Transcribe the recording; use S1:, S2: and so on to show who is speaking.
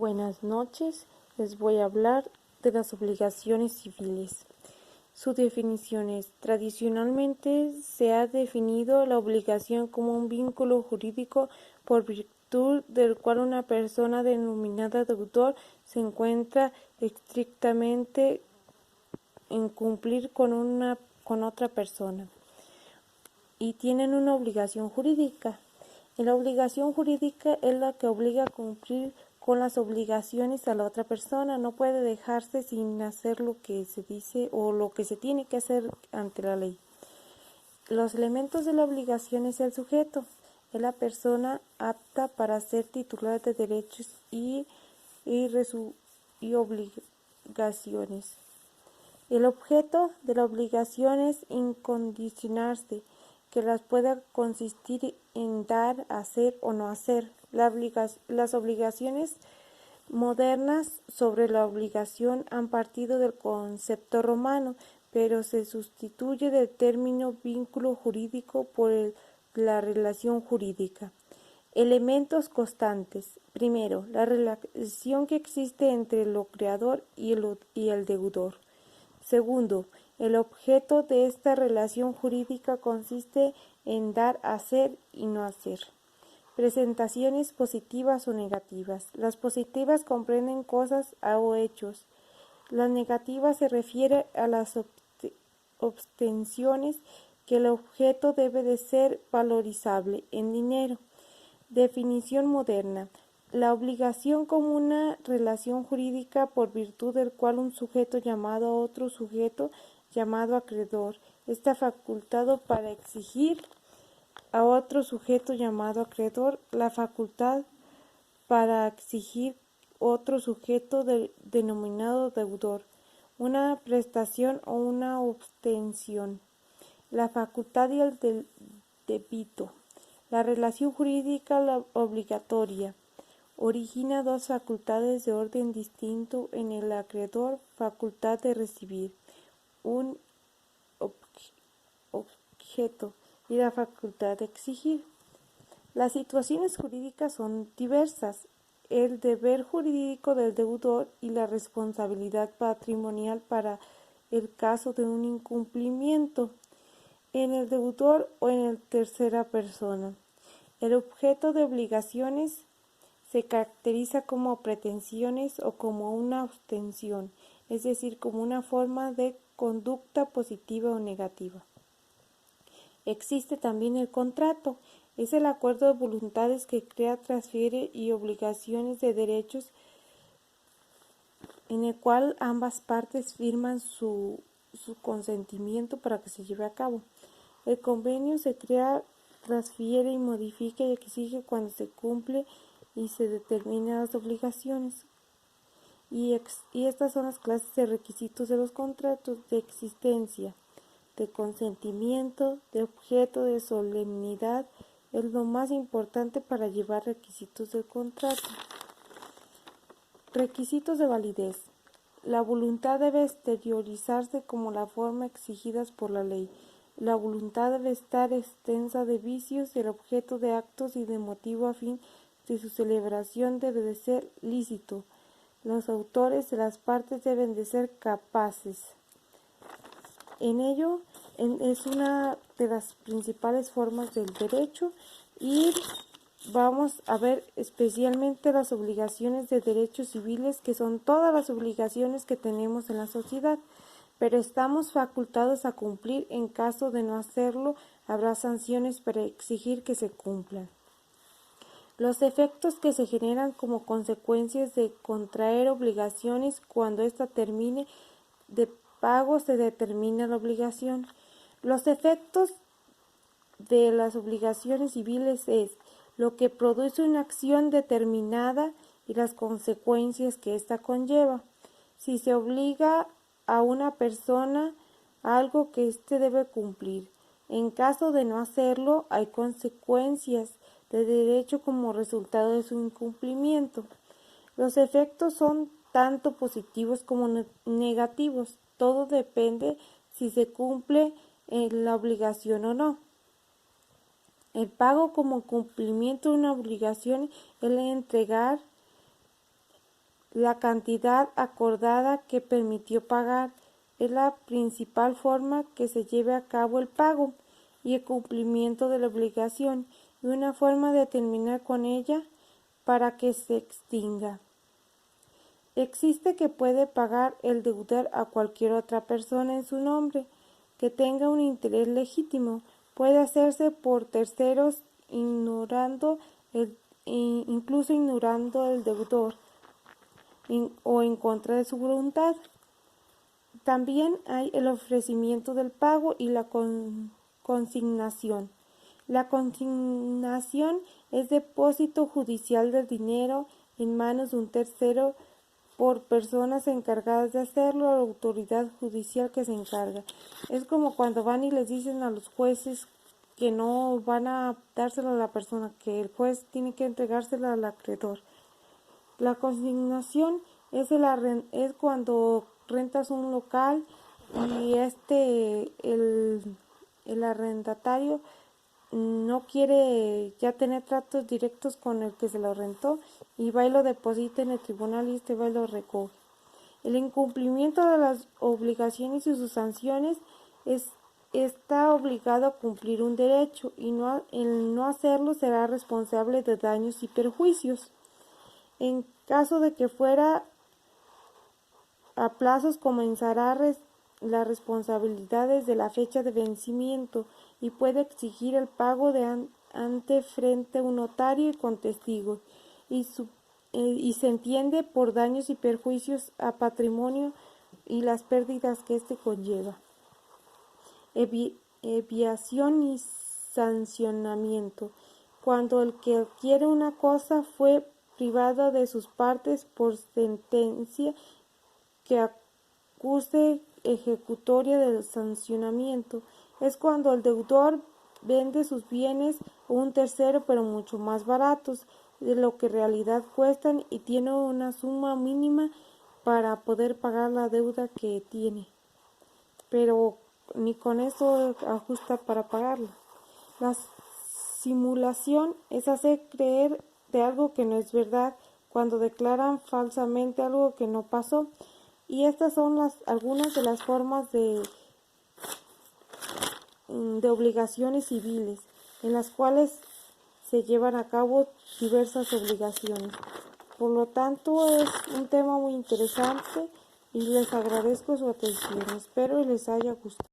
S1: Buenas noches, les voy a hablar de las obligaciones civiles. Su definición es: tradicionalmente se ha definido la obligación como un vínculo jurídico por virtud del cual una persona denominada deudor se encuentra estrictamente en cumplir con otra persona y tienen una obligación jurídica. La obligación jurídica es la que obliga a cumplir con las obligaciones a la otra persona. No puede dejarse sin hacer lo que se dice o lo que se tiene que hacer ante la ley. Los elementos de la obligación es el sujeto, es la persona apta para ser titular de derechos y obligaciones. El objeto de la obligación es incondicionarse, que las pueda consistir en dar, hacer o no hacer. Las obligaciones modernas sobre la obligación han partido del concepto romano, pero se sustituye del término vínculo jurídico por la relación jurídica. Elementos constantes. Primero, la relación que existe entre el creador y el deudor. Segundo, el objeto de esta relación jurídica consiste en dar, hacer y no hacer. Presentaciones positivas o negativas. Las positivas comprenden cosas o hechos. Las negativas se refieren a las obtenciones que el objeto debe de ser valorizable en dinero. Definición moderna. La obligación como una relación jurídica por virtud del cual un sujeto llamado a otro sujeto llamado acreedor está facultado para exigir a otro sujeto llamado acreedor la facultad para exigir otro sujeto denominado deudor una prestación o una obtención. La facultad y el débito. La relación jurídica obligatoria origina dos facultades de orden distinto en el acreedor: facultad de recibir un objeto y la facultad de exigir. Las situaciones jurídicas son diversas. El deber jurídico del deudor y la responsabilidad patrimonial para el caso de un incumplimiento en el deudor o en el tercera persona. El objeto de obligaciones se caracteriza como pretensiones o como una abstención, es decir, como una forma de conducta positiva o negativa. Existe también el contrato, es el acuerdo de voluntades que crea, transfiere y obligaciones de derechos en el cual ambas partes firman su consentimiento para que se lleve a cabo. El convenio se crea, transfiere y modifica y exige cuando se cumple y se determinan las obligaciones. Y estas son las clases de requisitos de los contratos: de existencia, de consentimiento, de objeto, de solemnidad. Es lo más importante para llevar requisitos del contrato. Requisitos de validez. La voluntad debe exteriorizarse como la forma exigidas por la ley. La voluntad debe estar exenta de vicios y el objeto de actos y de motivo a fin de su celebración debe de ser lícito. Los autores de las partes deben de ser capaces. En ello es una de las principales formas del derecho y vamos a ver especialmente las obligaciones de derechos civiles, que son todas las obligaciones que tenemos en la sociedad, pero estamos facultados a cumplir. En caso de no hacerlo, habrá sanciones para exigir que se cumplan. Los efectos que se generan como consecuencias de contraer obligaciones: cuando ésta termine de pago se determina la obligación. Los efectos de las obligaciones civiles es lo que produce una acción determinada y las consecuencias que ésta conlleva. Si se obliga a una persona algo que éste debe cumplir, en caso de no hacerlo, hay consecuencias de derecho como resultado de su incumplimiento. Los efectos son tanto positivos como negativos. Todo depende si se cumple la obligación o no. El pago como cumplimiento de una obligación es el entregar La cantidad acordada que permitió pagar es la principal forma que se lleve a cabo el pago y el cumplimiento de la obligación, y una forma de terminar con ella para que se extinga. Existe que puede pagar el deudor a cualquier otra persona en su nombre que tenga un interés legítimo. Puede hacerse por terceros incluso ignorando al deudor o en contra de su voluntad. También hay el ofrecimiento del pago y la consignación. La consignación es depósito judicial del dinero en manos de un tercero por personas encargadas de hacerlo, a la autoridad judicial que se encarga. Es como cuando van y les dicen a los jueces que no van a dársela a la persona, que el juez tiene que entregársela al acreedor. La consignación es cuando rentas un local y el arrendatario no quiere ya tener tratos directos con el que se lo rentó y va y lo deposita en el tribunal y va y lo recoge. El incumplimiento de las obligaciones y sus sanciones está obligado a cumplir un derecho y el no hacerlo será responsable de daños y perjuicios. En caso de que fuera a plazos, comenzará las responsabilidades de la fecha de vencimiento y puede exigir el pago ante frente a un notario y con testigos, y se entiende por daños y perjuicios a patrimonio y las pérdidas que éste conlleva. Expiación y sancionamiento. Cuando el que adquiere una cosa fue privado de sus partes por sentencia que acuse ejecutoria del sancionamiento, es cuando el deudor vende sus bienes a un tercero pero mucho más baratos de lo que en realidad cuestan y tiene una suma mínima para poder pagar la deuda que tiene, pero ni con eso ajusta para pagarla. La simulación es hacer creer de algo que no es verdad cuando declaran falsamente algo que no pasó, y estas son algunas de las formas de obligaciones civiles en las cuales se llevan a cabo diversas obligaciones. Por lo tanto, es un tema muy interesante y les agradezco su atención. Espero les haya gustado.